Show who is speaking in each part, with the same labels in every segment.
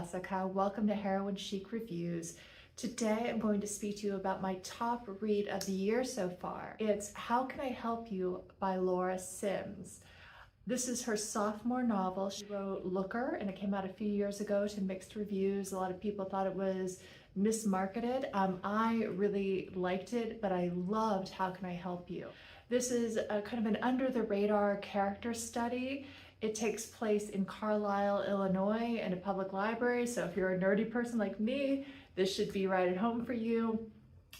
Speaker 1: Jessica. Welcome to Heroine Chic Reviews. Today I'm going to speak to you about my top read of the year so far. It's How Can I Help You by Laura Sims. This is her sophomore novel. She wrote Looker, and it came out a few years ago to mixed reviews. A lot of people thought it was mismarketed. I really liked it, but I loved How Can I Help You. This is a kind of an under-the-radar character study. It takes place in Carlyle, Illinois, in a public library. So if you're a nerdy person like me, this should be right at home for you.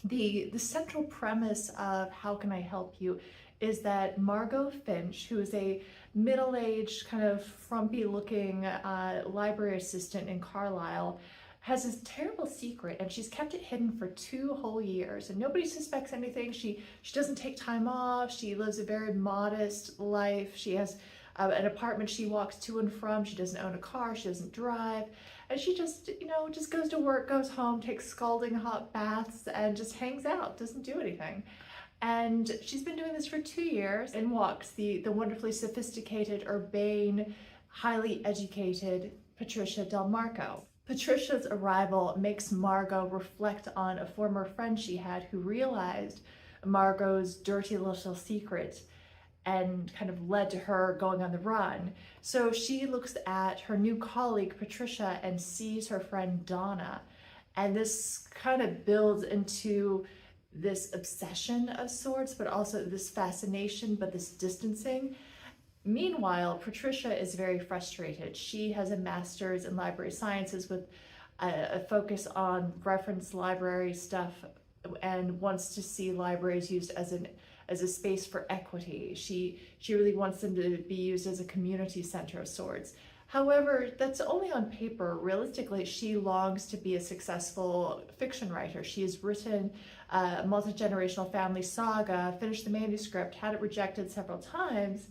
Speaker 1: The central premise of How Can I Help You is that Margot Finch, who is a middle-aged, kind of frumpy-looking library assistant in Carlisle, has this terrible secret, and she's kept it hidden for 2 whole years, and nobody suspects anything. She doesn't take time off. She lives a very modest life. She has an apartment she walks to and from. She doesn't own a car. She doesn't drive, and she just goes to work, goes home, takes scalding hot baths, and just hangs out. Doesn't do anything. And she's been doing this for 2 years, and walks the wonderfully sophisticated, urbane, highly educated Patricia Delmarco. Patricia's arrival makes Margot reflect on a former friend she had who realized Margot's dirty little secret and kind of led to her going on the run. So she looks at her new colleague Patricia and sees her friend Donna, and this kind of builds into this obsession of sorts, but also this fascination, but this distancing. Meanwhile, Patricia is very frustrated. She has a master's in library sciences with a focus on reference library stuff and wants to see libraries used as a space for equity. She really wants them to be used as a community center of sorts. However, that's only on paper. Realistically, she longs to be a successful fiction writer. She has written a multi-generational family saga, finished the manuscript, had it rejected several times,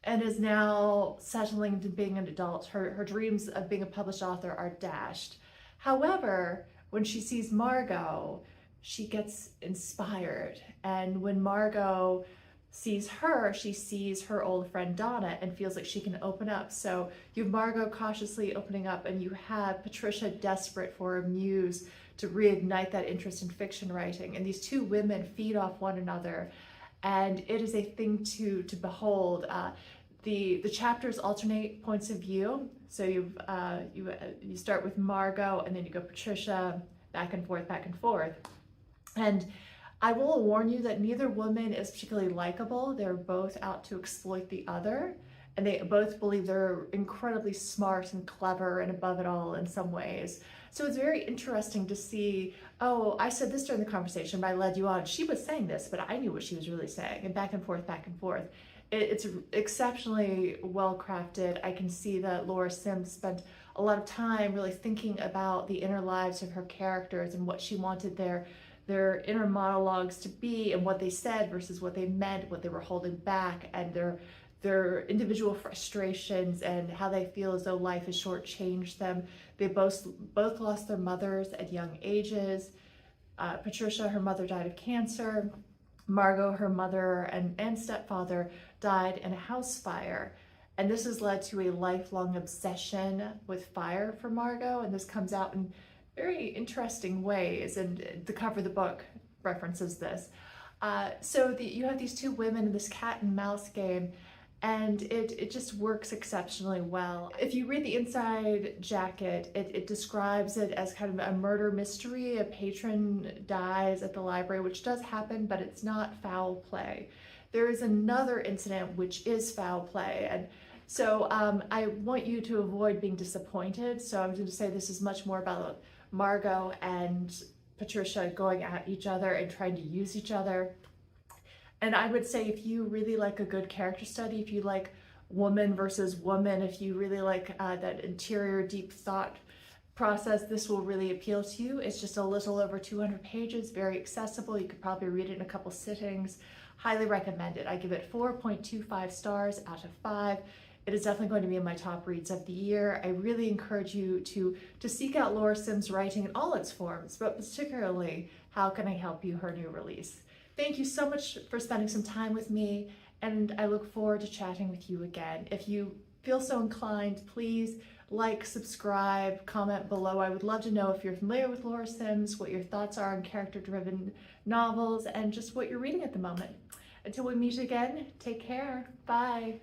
Speaker 1: and is now settling into being an adult. Her dreams of being a published author are dashed. However, when she sees Margot, she gets inspired. And when Margot sees her, she sees her old friend Donna and feels like she can open up. So you have Margot cautiously opening up, and you have Patricia desperate for a muse to reignite that interest in fiction writing. And these 2 women feed off one another, and it is a thing to behold. The chapters alternate points of view. So you start with Margot, and then you go Patricia, back and forth, back and forth. And I will warn you that neither woman is particularly likable. They're both out to exploit the other, and they both believe they're incredibly smart and clever and above it all in some ways. So it's very interesting to see, oh, I said this during the conversation, but I led you on. She was saying this, but I knew what she was really saying, and back and forth, back and forth. It's exceptionally well crafted. I can see that Laura Sims spent a lot of time really thinking about the inner lives of her characters and what she wanted their inner monologues to be, and what they said versus what they meant, what they were holding back, and their individual frustrations and how they feel as though life has shortchanged them. They both lost their mothers at young ages. Patricia, her mother died of cancer. Margot, her mother and stepfather, died in a house fire. And this has led to a lifelong obsession with fire for Margot, and this comes out in very interesting ways, and the cover of the book references this. You have these 2 women in this cat and mouse game, and it just works exceptionally well. If you read the inside jacket, it describes it as kind of a murder mystery. A patron dies at the library, which does happen, but it's not foul play. There is another incident which is foul play, and so I want you to avoid being disappointed. So I'm going to say this is much more about Margot and Patricia going at each other and trying to use each other. And I would say, if you really like a good character study, if you like woman versus woman, if you really like that interior deep thought process, this will really appeal to you. It's just a little over 200 pages, very accessible. You could probably read it in a couple sittings. Highly recommend it. I give it 4.25 stars out of 5. It is definitely going to be in my top reads of the year. I really encourage you to seek out Laura Sims' writing in all its forms, but particularly How Can I Help You, her new release. Thank you so much for spending some time with me, and I look forward to chatting with you again. If you feel so inclined, please like, subscribe, comment below. I would love to know if you're familiar with Laura Sims, what your thoughts are on character-driven novels, and just what you're reading at the moment. Until we meet again, take care. Bye.